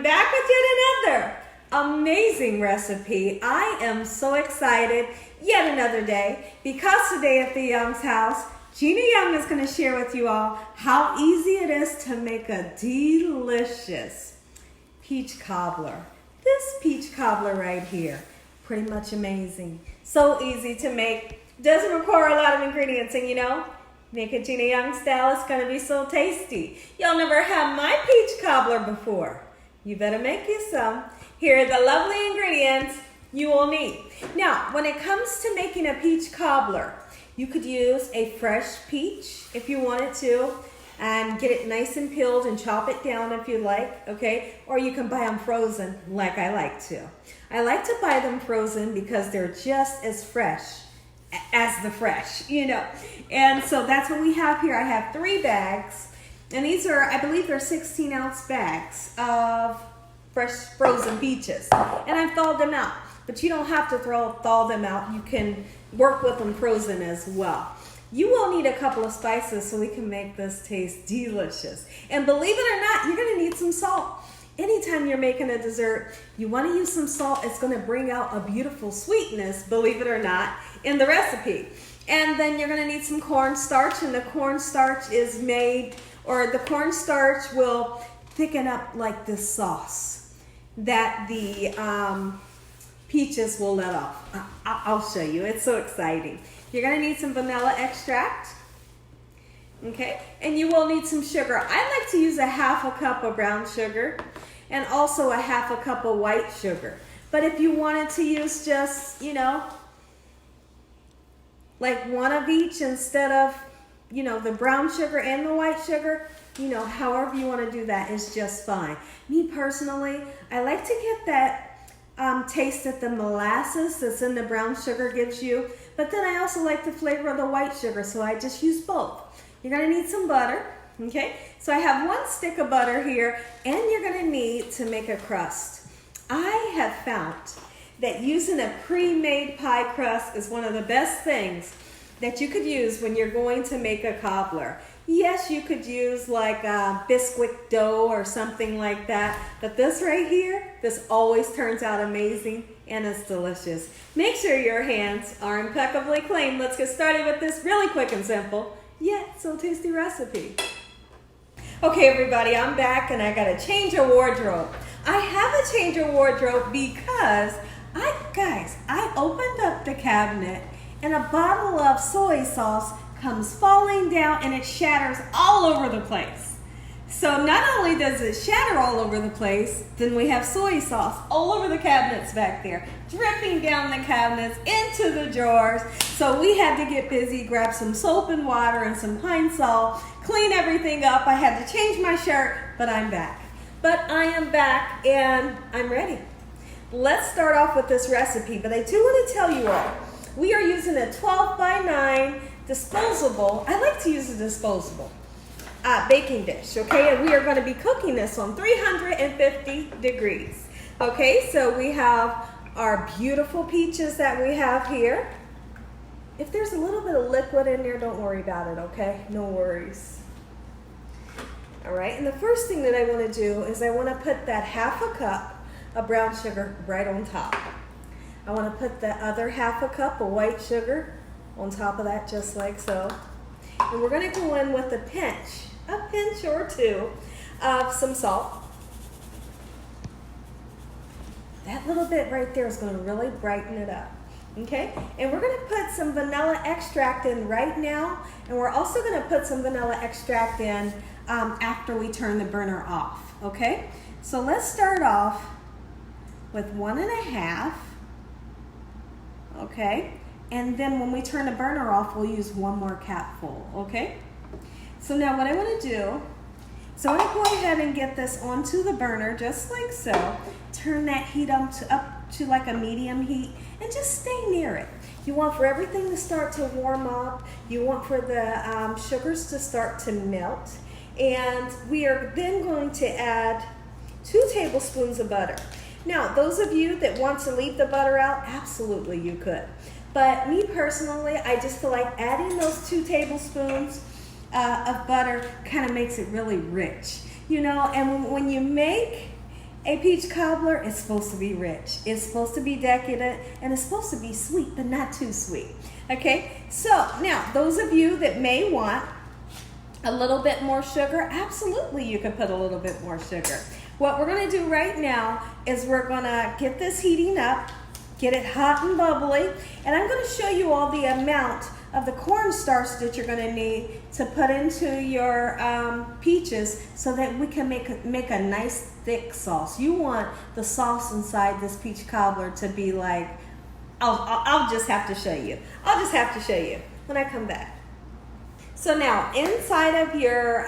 I'm back with yet another amazing recipe. I am so excited yet another day because today at the Young's house, Gina Young is going to share with you all how easy it is to make a delicious peach cobbler. This peach cobbler right here, pretty much amazing. So easy to make. Doesn't require a lot of ingredients, and you know, make it Gina Young style, it's going to be so tasty. Y'all never had my peach cobbler before. You better make you some. Here are the lovely ingredients you will need. Now, when it comes to making a peach cobbler, you could use a fresh peach if you wanted to, and get it nice and peeled and chop it down if you like, okay? Or you can buy them frozen like I like to. I like to buy them frozen because they're just as fresh as the fresh, you know. And so that's what we have here. I have 3 bags, and these are, I believe they're 16-ounce bags of fresh frozen peaches. And I've thawed them out, but you don't have to thaw them out. You can work with them frozen as well. You will need a couple of spices so we can make this taste delicious. And believe it or not, you're gonna need some salt. Anytime you're making a dessert, you want to use some salt. It's going to bring out a beautiful sweetness, believe it or not, in the recipe. And then you're going to need some cornstarch, and the cornstarch is made, or the cornstarch will thicken up like this sauce that the peaches will let off. I'll show you. It's so exciting. You're going to need some vanilla extract. Okay, and you will need some sugar. I like to use a half a cup of brown sugar and also a half a cup of white sugar. But if you wanted to use just, you know, like one of each instead of, you know, the brown sugar and the white sugar, you know, however you want to do that is just fine. Me personally, I like to get that taste that the molasses that's in the brown sugar gives you, but then I also like the flavor of the white sugar, so I just use both. You're going to need some butter, okay? So I have 1 stick of butter here, and you're going to need to make a crust. I have found that using a pre-made pie crust is one of the best things that you could use when you're going to make a cobbler. Yes, you could use like a biscuit dough or something like that, but this right here, this always turns out amazing and it's delicious. Make sure your hands are impeccably clean. Let's get started with this really quick and simple, yet so tasty recipe. Okay, everybody, I'm back and I got a change of wardrobe. I have a change of wardrobe because I opened up the cabinet and a bottle of soy sauce comes falling down and it shatters all over the place. So not only does it shatter all over the place, then we have soy sauce all over the cabinets back there, dripping down the cabinets into the drawers. So we had to get busy, grab some soap and water and some pine salt, clean everything up. I had to change my shirt, but I'm back. But I am back and I'm ready. Let's start off with this recipe, but I do want to tell you all, we are using a 12 by 9 disposable, I like to use a disposable baking dish, okay? And we are going to be cooking this on 350 degrees. Okay, so we have our beautiful peaches that we have here. If there's a little bit of liquid in there, don't worry about it, okay? No worries. All right, and the first thing that I want to do is I want to put that half a cup of brown sugar right on top. I want to put the other half a cup of white sugar on top of that, just like so. And we're going to go in with a pinch or 2 of some salt. That little bit right there is going to really brighten it up. Okay, and we're going to put some vanilla extract in right now, and we're also going to put some vanilla extract in after we turn the burner off. Okay, so let's start off with 1 1/2. Okay, and then when we turn the burner off, we'll use 1 more capful. Okay, so now what I want to do, so I'm going to go ahead and get this onto the burner just like so. Turn that heat up to like a medium heat and just stay near it. You want for everything to start to warm up. You want for the sugars to start to melt. And we are then going to add 2 tablespoons of butter. Now, those of you that want to leave the butter out, absolutely you could. But me personally, I just feel like adding those 2 tablespoons of butter kind of makes it really rich. You know, and when you make A peach cobbler is supposed to be rich. It's supposed to be decadent, and it's supposed to be sweet, but not too sweet. Okay, so now those of you that may want a little bit more sugar, absolutely you can put a little bit more sugar. What we're gonna do right now is we're gonna get this heating up, get it hot and bubbly, and I'm gonna show you all the amount of the cornstarch that you're gonna need to put into your peaches so that we can make a nice thick sauce. You want the sauce inside this peach cobbler to be like, I'll just have to show you. I'll just have to show you when I come back. So now inside of your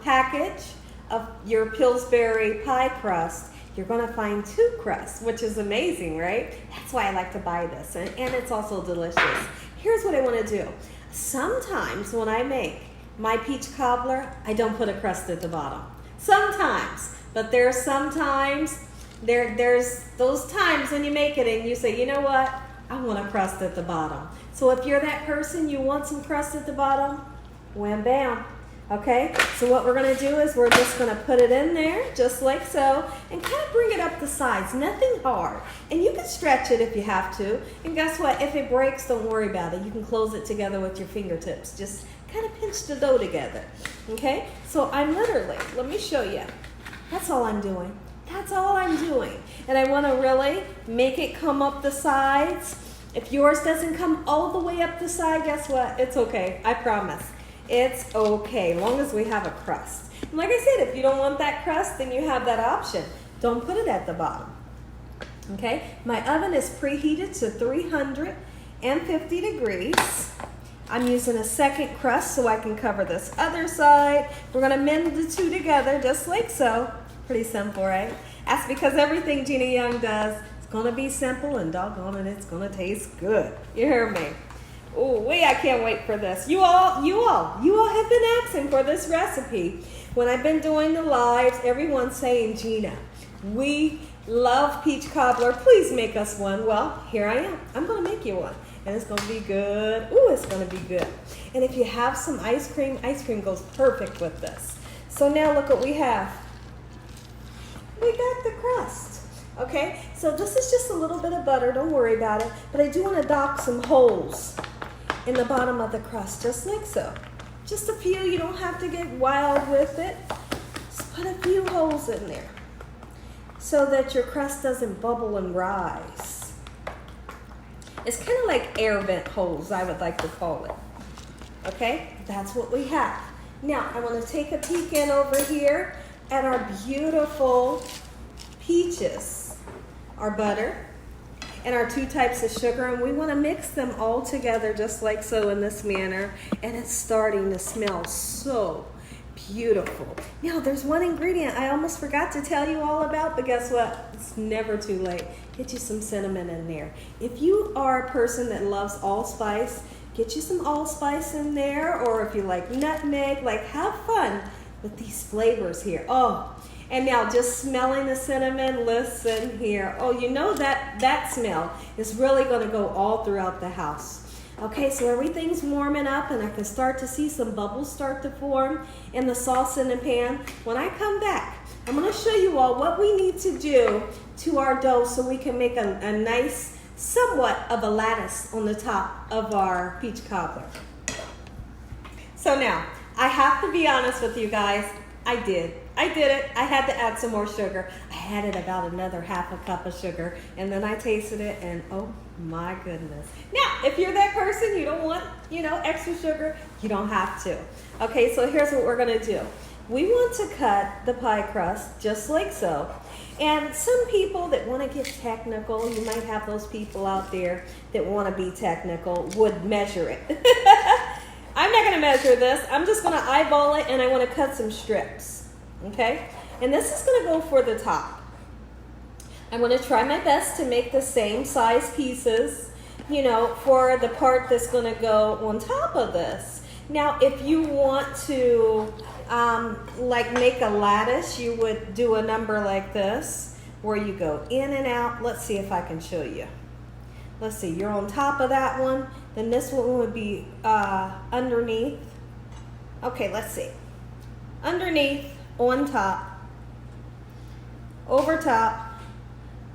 package of your Pillsbury pie crust, you're gonna find 2 crusts, which is amazing, right? That's why I like to buy this, and it's also delicious. Here's what I wanna do. Sometimes when I make my peach cobbler, I don't put a crust at the bottom. Sometimes, but there's sometimes, there's those times when you make it and you say, you know what? I want a crust at the bottom. So if you're that person, you want some crust at the bottom, wham bam. Okay, so what we're gonna do is we're just gonna put it in there, just like so, and kind of bring it up the sides, nothing hard. And you can stretch it if you have to, and guess what, if it breaks, don't worry about it. You can close it together with your fingertips. Just kind of pinch the dough together, okay? So I'm literally, let me show you. That's all I'm doing. That's all I'm doing. And I wanna really make it come up the sides. If yours doesn't come all the way up the side, guess what, it's okay, I promise. It's okay, as long as we have a crust. And like I said, if you don't want that crust, then you have that option. Don't put it at the bottom. Okay, my oven is preheated to 350 degrees. I'm using a second crust so I can cover this other side. We're gonna mend the 2 together just like so. Pretty simple, right? That's because everything Gina Young does, it's gonna be simple and doggone it, it's gonna taste good. You hear me? Oh, I can't wait for this. You all have been asking for this recipe. When I've been doing the lives, everyone's saying, Gina, we love peach cobbler. Please make us one. Well, here I am. I'm gonna make you one. And it's gonna be good. Ooh, it's gonna be good. And if you have some ice cream goes perfect with this. So now look what we have. We got the crust. Okay, so this is just a little bit of butter. Don't worry about it. But I do wanna dock some holes in the bottom of the crust, just like so. Just a few, you don't have to get wild with it. Just put a few holes in there so that your crust doesn't bubble and rise. It's kind of like air vent holes, I would like to call it. Okay, that's what we have. Now, I want to take a peek in over here at our beautiful peaches, our butter, and our 2 types of sugar, and we want to mix them all together just like so in this manner, and it's starting to smell so beautiful. Now there's one ingredient I almost forgot to tell you all about, but guess what? It's never too late. Get you some cinnamon in there. If you are a person that loves allspice, get you some allspice in there, or if you like nutmeg, like have fun with these flavors here. Oh. And now just smelling the cinnamon, listen here. Oh, you know that smell is really gonna go all throughout the house. Okay, so everything's warming up and I can start to see some bubbles start to form in the sauce in the pan. When I come back, I'm gonna show you all what we need to do to our dough so we can make a nice, somewhat of a lattice on the top of our peach cobbler. So now, I have to be honest with you guys, I did it. I had to add some more sugar. I added about another half a cup of sugar, and then I tasted it, and oh my goodness. Now, if you're that person, you don't want, extra sugar, you don't have to. Okay, so here's what we're gonna do. We want to cut the pie crust just like so. And some people that want to get technical, you might have those people out there that want to be technical, would measure it. I'm not gonna measure this. I'm just gonna eyeball it, and I want to cut some strips. Okay, and this is going to go for the top. I'm going to try my best to make the same size pieces, for the part that's going to go on top of this. Now, if you want to, make a lattice, you would do a number like this, where you go in and out. Let's see if I can show you. Let's see, you're on top of that one, then this one would be underneath. Okay, let's see. Underneath, on top, over top,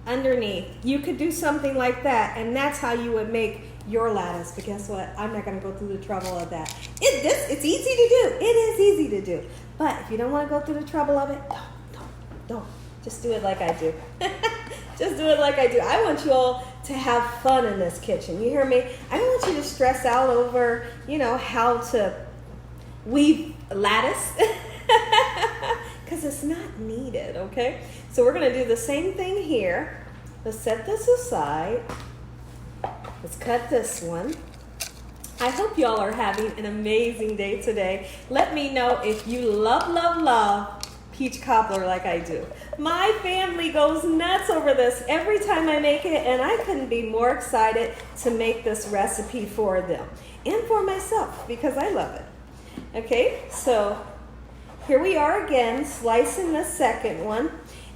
underneath. You could do something like that, and that's how you would make your lattice. But guess what? I'm not going to go through the trouble of that. It's easy to do. It is easy to do. But if you don't want to go through the trouble of it, don't. Just do it like I do. Just do it like I do. I want you all to have fun in this kitchen. You hear me? I don't want you to stress out over, how to weave lattice. Because it's not needed, okay? So we're going to do the same thing here. Let's set this aside. Let's cut this one. I hope y'all are having an amazing day today. Let me know if you love peach cobbler like I do. My family goes nuts over this every time I make it, and I couldn't be more excited to make this recipe for them and for myself because I love it. Okay, so here we are again, slicing the second one.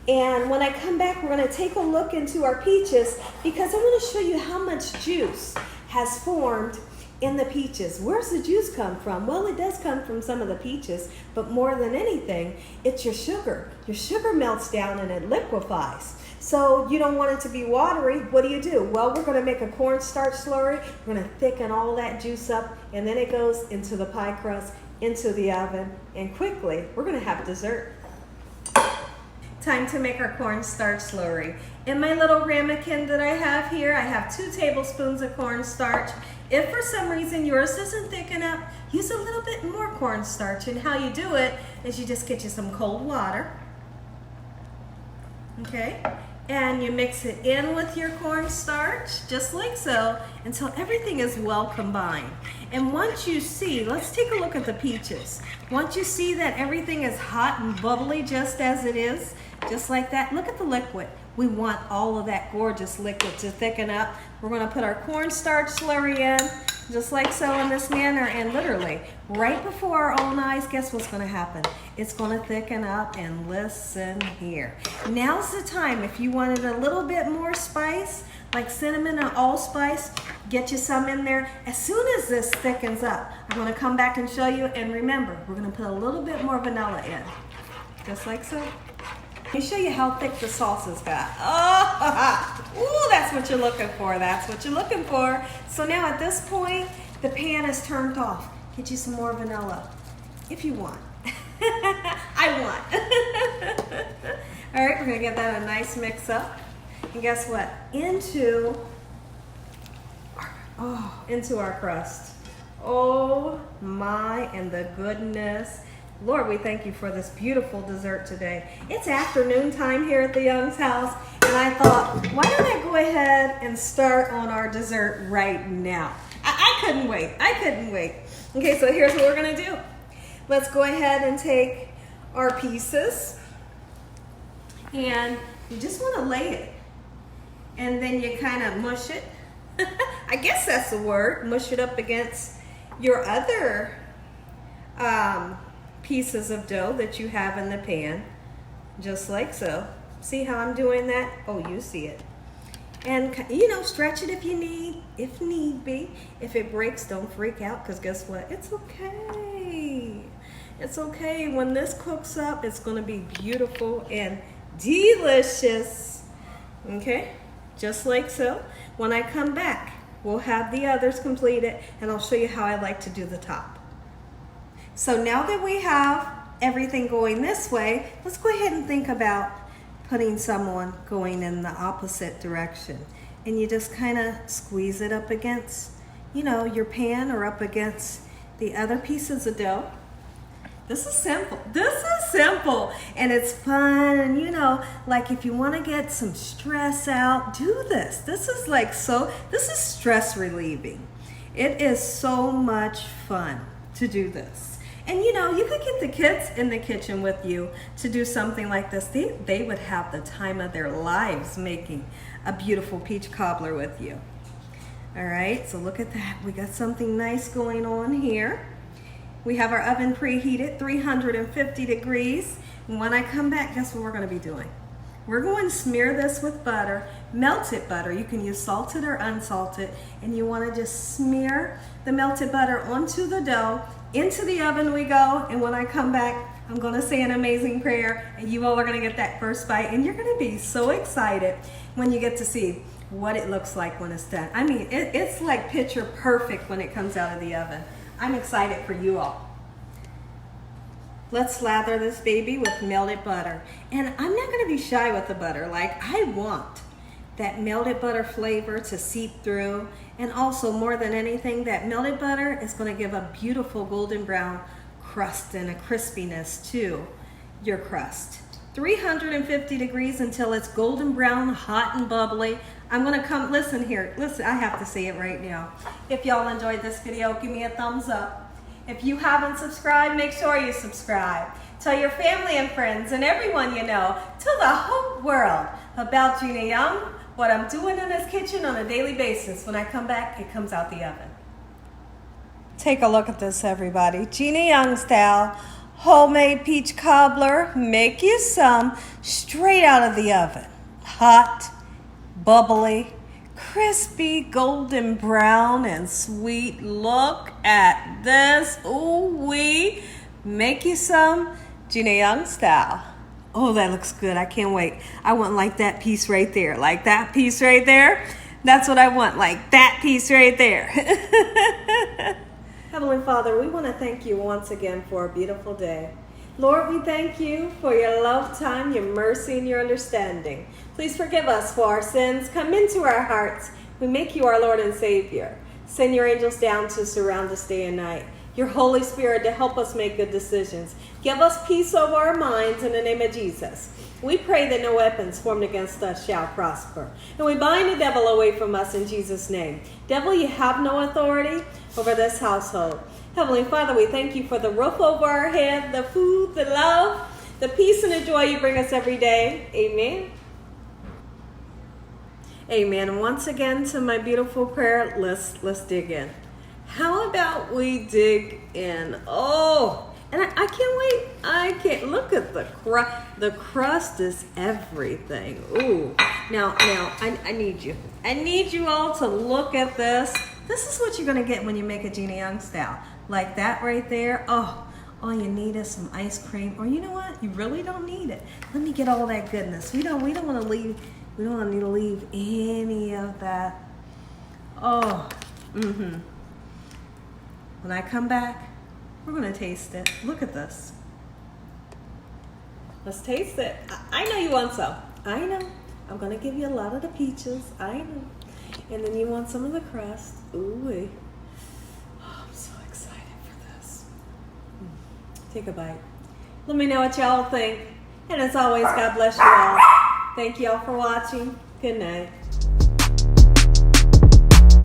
And when I come back, we're going to take a look into our peaches because I want to show you how much juice has formed in the peaches. Where's the juice come from? Well, it does come from some of the peaches, but more than anything, it's your sugar. Your sugar melts down and it liquefies. So you don't want it to be watery. What do? Well, we're going to make a cornstarch slurry. We're going to thicken all that juice up, and then it goes into the pie crust, into the oven, and quickly we're going to have dessert. Time to make our cornstarch slurry. In my little ramekin that I have here, I have 2 tablespoons of cornstarch. If for some reason yours isn't thick enough, use a little bit more cornstarch. And how you do it is you just get you some cold water, okay? And you mix it in with your cornstarch, just like so, until everything is well combined. And once you see, let's take a look at the peaches. Once you see that everything is hot and bubbly just as it is, just like that, look at the liquid. We want all of that gorgeous liquid to thicken up. We're going to put our cornstarch slurry in, just like so, in this manner, and literally, right before our own eyes, guess what's going to happen? It's going to thicken up, and listen here. Now's the time. If you wanted a little bit more spice, like cinnamon or allspice, get you some in there. As soon as this thickens up, I'm going to come back and show you, and remember, we're going to put a little bit more vanilla in, just like so. Let me show you how thick the salsa's got. Oh, ooh, that's what you're looking for. That's what you're looking for. So now at this point, the pan is turned off. Get you some more vanilla, if you want. I want. All right, we're gonna get that a nice mix up. And guess what? Into our crust. Oh my, and the goodness. Lord, we thank you for this beautiful dessert today. It's afternoon time here at the Young's house, and I thought, why don't I go ahead and start on our dessert right now? I couldn't wait. I couldn't wait. Okay, so here's what we're going to do. Let's go ahead and take our pieces, and you just want to lay it, and then you kind of mush it. I guess that's the word, mush it up against your other pieces of dough that you have in the pan, just like so. See how I'm doing that? Oh, you see it. And stretch it if need be. If it breaks, don't freak out, because guess what? It's okay. It's okay. When this cooks up, it's going to be beautiful and delicious. Okay? Just like so. When I come back, we'll have the others completed, and I'll show you how I like to do the top. So now that we have everything going this way, let's go ahead and think about putting someone going in the opposite direction. And you just kind of squeeze it up against, your pan or up against the other pieces of dough. This is simple. This is simple. And it's fun. And like if you want to get some stress out, do this. This is stress relieving. It is so much fun to do this. And you could get the kids in the kitchen with you to do something like this. They would have the time of their lives making a beautiful peach cobbler with you. All right, so look at that. We got something nice going on here. We have our oven preheated, 350 degrees. And when I come back, guess what we're going to be doing? We're going to smear this with butter, melted butter. You can use salted or unsalted. And you want to just smear the melted butter onto the dough. Into the oven we go, and when I come back, I'm gonna say an amazing prayer, and you all are gonna get that first bite, and you're gonna be so excited when you get to see what it looks like when it's done. I mean, it's like picture perfect when it comes out of the oven. I'm excited for you all. Let's slather this baby with melted butter. And I'm not gonna be shy with the butter. Like, I want that melted butter flavor to seep through. And also, more than anything, that melted butter is gonna give a beautiful golden brown crust and a crispiness to your crust. 350 degrees until it's golden brown, hot and bubbly. I'm gonna come, listen here, listen, I have to say it right now. If y'all enjoyed this video, give me a thumbs up. If you haven't subscribed, make sure you subscribe. Tell your family and friends and everyone you know, tell the whole world about Gina Young, what I'm doing in this kitchen on a daily basis. When I come back, it comes out the oven. Take a look at this, everybody. Gina Young style, homemade peach cobbler. Make you some straight out of the oven. Hot, bubbly, crispy, golden brown, and sweet. Look at this. Ooh-wee. Make you some Gina Young style. Oh, that looks good. I can't wait. I want like that piece right there. Like that piece right there. That's what I want. Like that piece right there. Heavenly Father, we want to thank you once again for a beautiful day. Lord, we thank you for your love, time, your mercy, and your understanding. Please forgive us for our sins. Come into our hearts. We make you our Lord and Savior. Send your angels down to surround us day and night. Your Holy Spirit to help us make good decisions. Give us peace over our minds in the name of Jesus. We pray that no weapons formed against us shall prosper. And we bind the devil away from us in Jesus' name. Devil, you have no authority over this household. Heavenly Father, we thank you for the roof over our head, the food, the love, the peace and the joy you bring us every day. Amen. Amen. Once again, to my beautiful prayer, let's dig in. How about we dig in? Oh, and I can't wait. I can't. Look at the crust. The crust is everything. Ooh. Now, I need you. I need you all to look at this. This is what you're going to get when you make a Gina Young style. Like that right there. Oh, all you need is some ice cream. Or you know what? You really don't need it. Let me get all that goodness. We don't want to leave. We don't want to leave any of that. Oh, When I come back, we're going to taste it. Look at this. Let's taste it. I know you want some. I know. I'm going to give you a lot of the peaches. I know. And then you want some of the crust. Ooh. Oh, I'm so excited for this. Take a bite. Let me know what y'all think. And as always, God bless you all. Thank you all for watching. Good night.